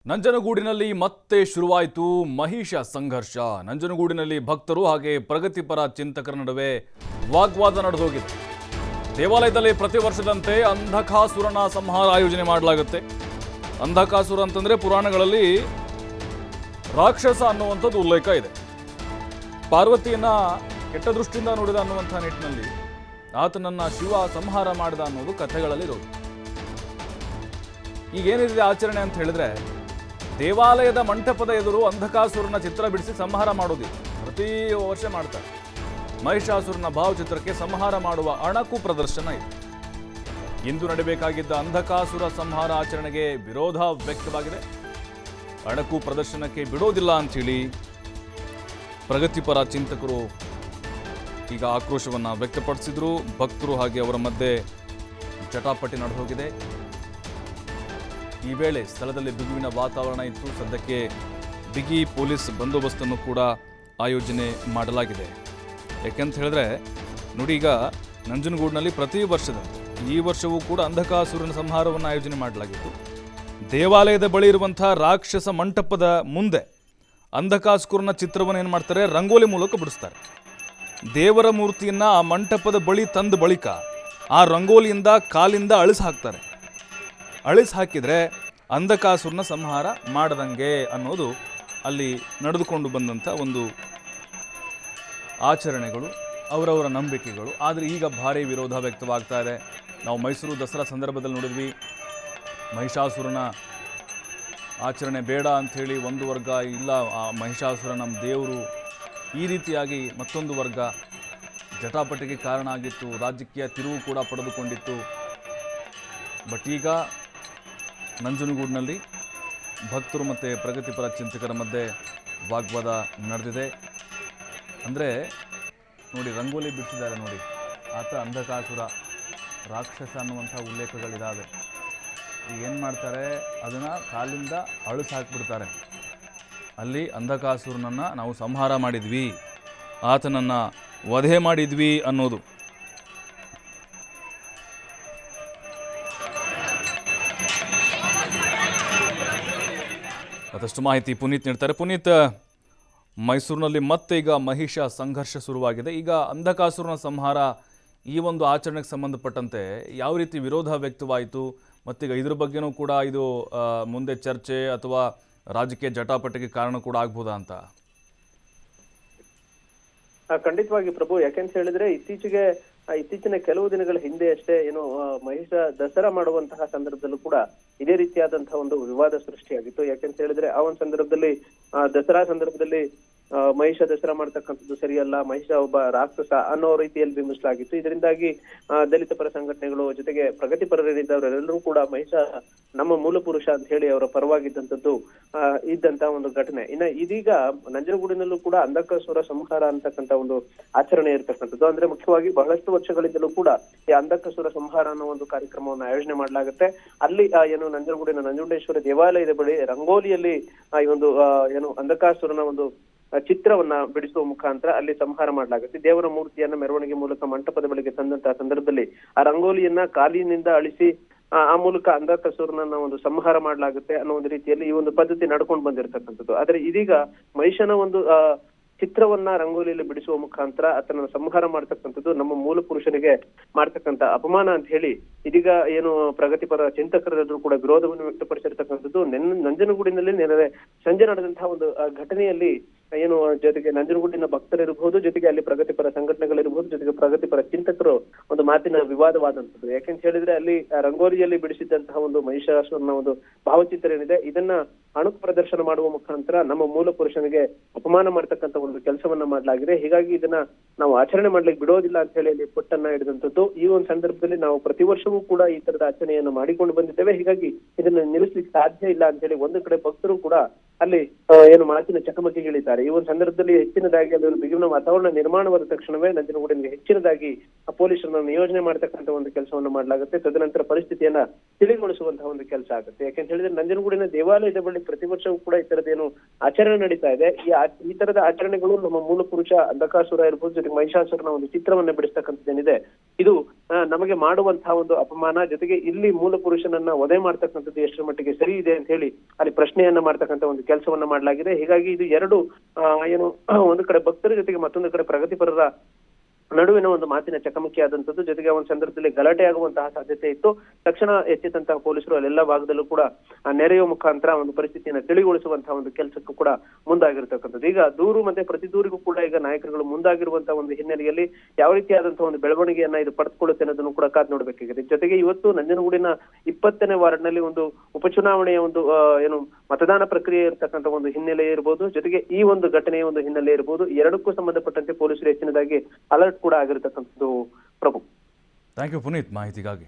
ನಂಜನಗೂಡಿನಲ್ಲಿ ಮತ್ತೆ ಶುರುವಾಯಿತು ಮಹಿಷ ಸಂಘರ್ಷ. ನಂಜನಗೂಡಿನಲ್ಲಿ ಭಕ್ತರು ಹಾಗೆ ಪ್ರಗತಿಪರ ಚಿಂತಕರ ನಡುವೆ ವಾಗ್ವಾದ ನಡೆದೋಗಿದೆ. ದೇವಾಲಯದಲ್ಲಿ ಪ್ರತಿ ವರ್ಷದಂತೆ ಅಂಧಕಾಸುರನ ಸಂಹಾರ ಆಯೋಜನೆ ಮಾಡಲಾಗುತ್ತೆ. ಅಂಧಕಾಸುರ ಅಂತಂದ್ರೆ ಪುರಾಣಗಳಲ್ಲಿ ರಾಕ್ಷಸ ಅನ್ನುವಂಥದ್ದು ಉಲ್ಲೇಖ ಇದೆ. ಪಾರ್ವತಿಯನ್ನ ಕೆಟ್ಟ ದೃಷ್ಟಿಯಿಂದ ನೋಡಿದ ಅನ್ನುವಂಥ ನಿಟ್ಟಿನಲ್ಲಿ ಆತನನ್ನ ಶಿವ ಸಂಹಾರ ಮಾಡಿದ ಅನ್ನೋದು ಕಥೆಗಳಲ್ಲಿ ಇರೋದು. ಈಗೇನಿದೆ ಆಚರಣೆ ಅಂತ ಹೇಳಿದ್ರೆ, ದೇವಾಲಯದ ಮಂಟಪದ ಎದುರು ಅಂಧಕಾಸುರನ ಚಿತ್ರ ಬಿಡಿಸಿ ಸಂಹಾರ ಮಾಡೋದಿದೆ. ಪ್ರತಿ ವರ್ಷ ಮಾಡ್ತಾರೆ. ಮಹಿಷಾಸುರನ ಭಾವಚಿತ್ರಕ್ಕೆ ಸಂಹಾರ ಮಾಡುವ ಅಣಕು ಪ್ರದರ್ಶನ ಇದೆ. ಇಂದು ನಡೆಯಬೇಕಾಗಿದ್ದ ಅಂಧಕಾಸುರ ಸಂಹಾರ ಆಚರಣೆಗೆ ವಿರೋಧ ವ್ಯಕ್ತವಾಗಿದೆ. ಅಣಕು ಪ್ರದರ್ಶನಕ್ಕೆ ಬಿಡೋದಿಲ್ಲ ಅಂಥೇಳಿ ಪ್ರಗತಿಪರ ಚಿಂತಕರು ಈಗ ಆಕ್ರೋಶವನ್ನು ವ್ಯಕ್ತಪಡಿಸಿದ್ರು. ಭಕ್ತರು ಹಾಗೆ ಅವರ ಮಧ್ಯೆ ಜಟಾಪಟಿ ನಡೆದೋಗಿದೆ. ಈ ವೇಳೆ ಸ್ಥಳದಲ್ಲಿ ಬಿಗುವಿನ ವಾತಾವರಣ ಇತ್ತು. ಸದ್ಯಕ್ಕೆ ಬಿಗಿ ಪೊಲೀಸ್ ಬಂದೋಬಸ್ತನ್ನು ಕೂಡ ಆಯೋಜನೆ ಮಾಡಲಾಗಿದೆ. ಯಾಕೆಂತ ಹೇಳಿದ್ರೆ ನೋಡಿ, ಈಗ ನಂಜನಗೂಡಿನಲ್ಲಿ ಪ್ರತಿ ವರ್ಷದಂತೆ ಈ ವರ್ಷವೂ ಕೂಡ ಅಂಧಕಾಸುರನ ಸಂಹಾರವನ್ನು ಆಯೋಜನೆ ಮಾಡಲಾಗಿತ್ತು. ದೇವಾಲಯದ ಬಳಿ ಇರುವಂಥ ರಾಕ್ಷಸ ಮಂಟಪದ ಮುಂದೆ ಅಂಧಕಾಸುರನ ಚಿತ್ರವನ್ನು ಏನು ಮಾಡ್ತಾರೆ, ರಂಗೋಲಿ ಮೂಲಕ ಬಿಡಿಸ್ತಾರೆ. ದೇವರ ಮೂರ್ತಿಯನ್ನು ಆ ಮಂಟಪದ ಬಳಿ ತಂದ ಬಳಿಕ ಆ ರಂಗೋಲಿಯಿಂದ ಕಾಲಿಂದ ಅಳಿಸಿ ಹಾಕ್ತಾರೆ. ಅಳಿಸಿ ಹಾಕಿದರೆ ಅಂಧಕಾಸುರನ ಸಂಹಾರ ಮಾಡದಂಗೆ ಅನ್ನೋದು ಅಲ್ಲಿ ನಡೆದುಕೊಂಡು ಬಂದಂಥ ಒಂದು ಆಚರಣೆಗಳು, ಅವರವರ ನಂಬಿಕೆಗಳು. ಆದರೆ ಈಗ ಭಾರಿ ವಿರೋಧ ವ್ಯಕ್ತವಾಗ್ತಾ ಇದೆ. ನಾವು ಮೈಸೂರು ದಸರಾ ಸಂದರ್ಭದಲ್ಲಿ ನೋಡಿದ್ವಿ, ಮಹಿಷಾಸುರನ ಆಚರಣೆ ಬೇಡ ಅಂಥೇಳಿ ಒಂದು ವರ್ಗ, ಇಲ್ಲ ಆ ಮಹಿಷಾಸುರ ನಮ್ಮ ದೇವರು, ಈ ರೀತಿಯಾಗಿ ಮತ್ತೊಂದು ವರ್ಗ ಜಟಾಪಟಿಗೆ ಕಾರಣ ಆಗಿತ್ತು. ರಾಜಕೀಯ ತಿರುವು ಕೂಡ ಪಡೆದುಕೊಂಡಿತ್ತು. ಬಟ್ ಈಗ ನಂಜನಗೂಡಿನಲ್ಲಿ ಭಕ್ತರು ಮತ್ತು ಪ್ರಗತಿಪರ ಚಿಂತಕರ ಮಧ್ಯೆ ವಾಗ್ವಾದ ನಡೆದಿದೆ. ಅಂದರೆ ನೋಡಿ, ರಂಗೋಲಿ ಬಿಡಿಸಿದ್ದಾರೆ ನೋಡಿ, ಆತ ಅಂಧಕಾಸುರ ರಾಕ್ಷಸ ಅನ್ನುವಂಥ ಉಲ್ಲೇಖಗಳಿದ್ದಾವೆ. ಈಗ ಏನು ಮಾಡ್ತಾರೆ, ಅದನ್ನು ಕಾಲಿಂದ ಅಳಿಸಿ ಹಾಕಿಬಿಡ್ತಾರೆ. ಅಲ್ಲಿ ಅಂಧಕಾಸುರನನ್ನು ನಾವು ಸಂಹಾರ ಮಾಡಿದ್ವಿ, ಆತನನ್ನು ವಧೆ ಮಾಡಿದ್ವಿ ಅನ್ನೋದು. ಮತ್ತಷ್ಟು ಮಾಹಿತಿ ಪುನೀತ್ ನೀಡ್ತಾರೆ. ಪುನೀತ್, ಮೈಸೂರಿನಲ್ಲಿ ಮತ್ತೆ ಈಗ ಮಹಿಷ ಸಂಘರ್ಷ ಶುರುವಾಗಿದೆ. ಈಗ ಅಂಧಕಾಸುರನ ಸಂಹಾರ ಈ ಒಂದು ಆಚರಣೆಗೆ ಸಂಬಂಧಪಟ್ಟಂತೆ ಯಾವ ರೀತಿ ವಿರೋಧ ವ್ಯಕ್ತವಾಯಿತು, ಮತ್ತೀಗ ಇದ್ರ ಬಗ್ಗೆನೂ ಕೂಡ ಇದು ಮುಂದೆ ಚರ್ಚೆ ಅಥವಾ ರಾಜಕೀಯ ಜಟಾಪಟಿಗೆ ಕಾರಣ ಕೂಡ ಆಗ್ಬೋದಾ ಅಂತ? ಖಂಡಿತವಾಗಿ ಪ್ರಭು, ಯಾಕೆಂತ ಹೇಳಿದ್ರೆ ಇತ್ತೀಚಿನ ಕೆಲವು ದಿನಗಳ ಹಿಂದೆ ಅಷ್ಟೇ ಏನು ಮಹಿಷ ದಸರಾ ಮಾಡುವಂತಹ ಸಂದರ್ಭದಲ್ಲೂ ಕೂಡ ಇದೇ ರೀತಿಯಾದಂತಹ ಒಂದು ವಿವಾದ ಸೃಷ್ಟಿಯಾಗಿತ್ತು. ಯಾಕೆಂತ ಹೇಳಿದ್ರೆ ಆ ಒಂದು ಸಂದರ್ಭದಲ್ಲಿ ದಸರಾ ಸಂದರ್ಭದಲ್ಲಿ ಮಹಿಷ ದಸರಾ ಮಾಡ್ತಕ್ಕಂಥದ್ದು ಸರಿಯಲ್ಲ, ಮಹಿಷ ಒಬ್ಬ ರಾಕ್ಷಸ ಅನ್ನೋ ರೀತಿಯಲ್ಲಿ ಬಿಂಬಿಸಲಾಗಿತ್ತು. ಇದರಿಂದಾಗಿ ದಲಿತ ಪರ ಸಂಘಟನೆಗಳು ಜೊತೆಗೆ ಪ್ರಗತಿಪರರಿದ್ದವರೆಲ್ಲರೂ ಕೂಡ ಮಹಿಷ ನಮ್ಮ ಮೂಲ ಪುರುಷ ಅಂತ ಹೇಳಿ ಅವರ ಪರವಾಗಿದ್ದಂಥದ್ದು ಇದ್ದಂತ ಒಂದು ಘಟನೆ. ಇದೀಗ ನಂಜನಗೂಡಿನಲ್ಲೂ ಕೂಡ ಅಂಧಕಾಸುರ ಸಂಹಾರ ಅಂತಕ್ಕಂಥ ಒಂದು ಆಚರಣೆ ಇರ್ತಕ್ಕಂಥದ್ದು. ಅಂದ್ರೆ ಮುಖ್ಯವಾಗಿ ಬಹಳಷ್ಟು ವರ್ಷಗಳಿಂದಲೂ ಕೂಡ ಈ ಅಂಧಕಾಸುರ ಸಂಹಾರ ಅನ್ನೋ ಒಂದು ಕಾರ್ಯಕ್ರಮವನ್ನು ಆಯೋಜನೆ ಮಾಡಲಾಗುತ್ತೆ. ಅಲ್ಲಿ ಏನು ನಂಜನಗೂಡಿನ ನಂಜುಂಡೇಶ್ವರ ದೇವಾಲಯದ ಬಳಿ ರಂಗೋಲಿಯಲ್ಲಿ ಈ ಒಂದು ಏನು ಅಂಧಕಾಸುರನ ಒಂದು ಚಿತ್ರವನ್ನ ಬಿಡಿಸುವ ಮುಖಾಂತರ ಅಲ್ಲಿ ಸಂಹಾರ ಮಾಡಲಾಗುತ್ತೆ. ದೇವರ ಮೂರ್ತಿಯನ್ನ ಮೆರವಣಿಗೆ ಮೂಲಕ ಮಂಟಪದ ಬಳಿಗೆ ತಂದಂತಹ ಸಂದರ್ಭದಲ್ಲಿ ಆ ರಂಗೋಲಿಯನ್ನ ಕಾಲಿನಿಂದ ಅಳಿಸಿ ಆ ಮೂಲಕ ಅಂಧಕಾಸುರನನ್ನ ಒಂದು ಸಂಹಾರ ಮಾಡಲಾಗುತ್ತೆ ಅನ್ನೋ ಒಂದು ರೀತಿಯಲ್ಲಿ ಈ ಒಂದು ಪದ್ಧತಿ ನಡ್ಕೊಂಡು ಬಂದಿರತಕ್ಕಂಥದ್ದು. ಆದ್ರೆ ಇದೀಗ ಮಹಿಷನ ಒಂದು ಚಿತ್ರವನ್ನ ರಂಗೋಲಿಯಲ್ಲಿ ಬಿಡಿಸುವ ಮುಖಾಂತರ ಆತನ ಸಂಹಾರ ಮಾಡ್ತಕ್ಕಂಥದ್ದು ನಮ್ಮ ಮೂಲ ಪುರುಷನಿಗೆ ಮಾಡ್ತಕ್ಕಂಥ ಅಪಮಾನ ಅಂತ ಹೇಳಿ ಇದೀಗ ಏನು ಪ್ರಗತಿಪರ ಚಿಂತಕರೆಲ್ಲರೂ ಕೂಡ ವಿರೋಧವನ್ನು ವ್ಯಕ್ತಪಡಿಸಿರ್ತಕ್ಕಂಥದ್ದು. ನಂಜನಗೂಡಿನಲ್ಲಿ ನೆರೆ ಸಂಜೆ ನಡೆದಂತಹ ಒಂದು ಘಟನೆಯಲ್ಲಿ ಏನು ಜೊತೆಗೆ ನಂಜನಗೂಡಿನ ಭಕ್ತರಿರಬಹುದು, ಜೊತೆಗೆ ಅಲ್ಲಿ ಪ್ರಗತಿಪರ ಸಂಘಟನೆಗಳಿರಬಹುದು, ಜೊತೆಗೆ ಪ್ರಗತಿಪರ ಚಿಂತಕರು ಒಂದು ಮಾತಿನ ವಿವಾದವಾದಂಥದ್ದು. ಯಾಕೆಂತ ಹೇಳಿದ್ರೆ ಅಲ್ಲಿ ರಂಗೋಲಿಯಲ್ಲಿ ಬಿಡಿಸಿದಂತಹ ಒಂದು ಮಹಿಷಾಸುರನ ಒಂದು ಭಾವಚಿತ್ರ ಏನಿದೆ, ಇದನ್ನ ಅಣುಕು ಪ್ರದರ್ಶನ ಮಾಡುವ ಮುಖಾಂತರ ನಮ್ಮ ಮೂಲ ಪುರುಷನಿಗೆ ಅಪಮಾನ ಮಾಡ್ತಕ್ಕಂಥ ಒಂದು ಕೆಲಸವನ್ನ ಮಾಡಲಾಗಿದೆ. ಹೀಗಾಗಿ ಇದನ್ನ ನಾವು ಆಚರಣೆ ಮಾಡ್ಲಿಕ್ಕೆ ಬಿಡೋದಿಲ್ಲ ಅಂತ ಹೇಳಿ ಅಲ್ಲಿ ಪುಟ್ಟನ್ನ ಹಿಡಿದಂಥದ್ದು. ಈ ಒಂದು ಸಂದರ್ಭದಲ್ಲಿ ನಾವು ಪ್ರತಿ ವರ್ಷವೂ ಕೂಡ ಈ ತರದ ಆಚರಣೆಯನ್ನು ಮಾಡಿಕೊಂಡು ಬಂದಿದ್ದೇವೆ. ಹೀಗಾಗಿ ಇದನ್ನ ನಿಲ್ಲಿಸ್ಲಿಕ್ಕೆ ಸಾಧ್ಯ ಇಲ್ಲ ಅಂತ ಹೇಳಿ ಒಂದು ಕಡೆ ಭಕ್ತರು ಕೂಡ ಅಲ್ಲಿ ಏನು ಮಾತಿನ ಚಕಮಕಿಗಿಳಿದ್ದಾರೆ. ಈ ಒಂದು ಸಂದರ್ಭದಲ್ಲಿ ಹೆಚ್ಚಿನದಾಗಿ ಅಲ್ಲಿ ಒಂದು ಬಿಗುವಿನ ವಾತಾವರಣ ನಿರ್ಮಾಣವಾದ ತಕ್ಷಣವೇ ನಂಜನಗೂಡಿನಲ್ಲಿ ಹೆಚ್ಚಿನದಾಗಿ ಪೊಲೀಸರನ್ನು ನಿಯೋಜನೆ ಮಾಡತಕ್ಕಂಥ ಒಂದು ಕೆಲಸವನ್ನು ಮಾಡಲಾಗುತ್ತೆ. ತದನಂತರ ಪರಿಸ್ಥಿತಿಯನ್ನ ತಿಳಿಗೊಳಿಸುವಂತಹ ಒಂದು ಕೆಲಸ ಆಗುತ್ತೆ. ಯಾಕೆಂತ ಹೇಳಿದ್ರೆ ನಂಜನಗೂಡಿನ ದೇವಾಲಯದ ಬಳಿ ಪ್ರತಿ ವರ್ಷವೂ ಕೂಡ ಈ ತರದೇನು ಆಚರಣೆ ನಡೀತಾ ಇದೆ. ಈ ತರದ ಆಚರಣೆಗಳು ನಮ್ಮ ಮೂಲ ಪುರುಷ ಅಂಧಕಾಸುರ ಇರ್ಬೋದು, ಜೊತೆಗೆ ಮಹಿಷಾಸುರನ ಒಂದು ಚಿತ್ರವನ್ನ ಬಿಡಿಸ್ತಕ್ಕಂಥದ್ದೇನಿದೆ ಇದು ನಮಗೆ ಮಾಡುವಂತಹ ಒಂದು ಅಪಮಾನ. ಜೊತೆಗೆ ಇಲ್ಲಿ ಮೂಲ ಪುರುಷನನ್ನ ವಧೆ ಮಾಡ್ತಕ್ಕಂಥದ್ದು ಎಷ್ಟರ ಮಟ್ಟಿಗೆ ಸರಿ ಇದೆ ಅಂತ ಹೇಳಿ ಅಲ್ಲಿ ಪ್ರಶ್ನೆಯನ್ನ ಮಾಡ್ತಕ್ಕಂಥ ಒಂದು ಕೆಲಸವನ್ನ ಮಾಡಲಾಗಿದೆ. ಹೀಗಾಗಿ ಇದು ಎರಡು ಏನು ಒಂದು ಕಡೆ ಭಕ್ತರ ಜೊತೆಗೆ ಮತ್ತೊಂದು ಕಡೆ ಪ್ರಗತಿಪರರ ನಡುವಿನ ಒಂದು ಮಾತಿನ ಚಕಮಕಿ ಆದಂತದ್ದು. ಜೊತೆಗೆ ಒಂದು ಸಂದರ್ಭದಲ್ಲಿ ಗಲಾಟೆ ಆಗುವಂತಹ ಸಾಧ್ಯತೆ ಇತ್ತು. ತಕ್ಷಣ ಎಚ್ಚೆತ್ತಂತಹ ಪೊಲೀಸರು ಅಲ್ಲೆಲ್ಲ ಭಾಗದಲ್ಲೂ ಕೂಡ ನೆರೆಯುವ ಮುಖಾಂತರ ಒಂದು ಪರಿಸ್ಥಿತಿಯನ್ನು ತಿಳಿಗೊಳಿಸುವಂತಹ ಒಂದು ಕೆಲಸಕ್ಕೂ ಕೂಡ ಮುಂದಾಗಿರ್ತಕ್ಕಂಥದ್ದು. ಈಗ ದೂರು ಮತ್ತೆ ಪ್ರತಿ ದೂರಿಗೂ ಕೂಡ ಈಗ ನಾಯಕರುಗಳು ಮುಂದಾಗಿರುವಂತಹ ಒಂದು ಹಿನ್ನೆಲೆಯಲ್ಲಿ ಯಾವ ರೀತಿಯಾದಂತಹ ಒಂದು ಬೆಳವಣಿಗೆಯನ್ನ ಇದು ಪಡೆದುಕೊಳ್ಳುತ್ತೆ ಅನ್ನೋದನ್ನು ಕೂಡ ಕಾದು ನೋಡ್ಬೇಕಾಗಿದೆ. ಜೊತೆಗೆ ಇವತ್ತು ನಂಜನಗೂಡಿನ 20ನೇ ವಾರ್ಡ್ನಲ್ಲಿ ಒಂದು ಉಪಚುನಾವಣೆಯ ಒಂದು ಏನು ಮತದಾನ ಪ್ರಕ್ರಿಯೆ ಇರತಕ್ಕಂಥ ಒಂದು ಹಿನ್ನೆಲೆ ಇರಬಹುದು, ಜೊತೆಗೆ ಈ ಒಂದು ಘಟನೆಯ ಒಂದು ಹಿನ್ನೆಲೆ ಇರಬಹುದು. ಎರಡಕ್ಕೂ ಸಂಬಂಧಪಟ್ಟಂತೆ ಪೊಲೀಸರು ಹೆಚ್ಚಿನದಾಗಿ ಅಲರ್ಟ್ ಕೂಡ ಆಗಿರತಕ್ಕಂಥದ್ದು. ಪ್ರಭು, ಥ್ಯಾಂಕ್ ಯು ಪುನೀತ್ ಮಾಹಿತಿಗಾಗಿ.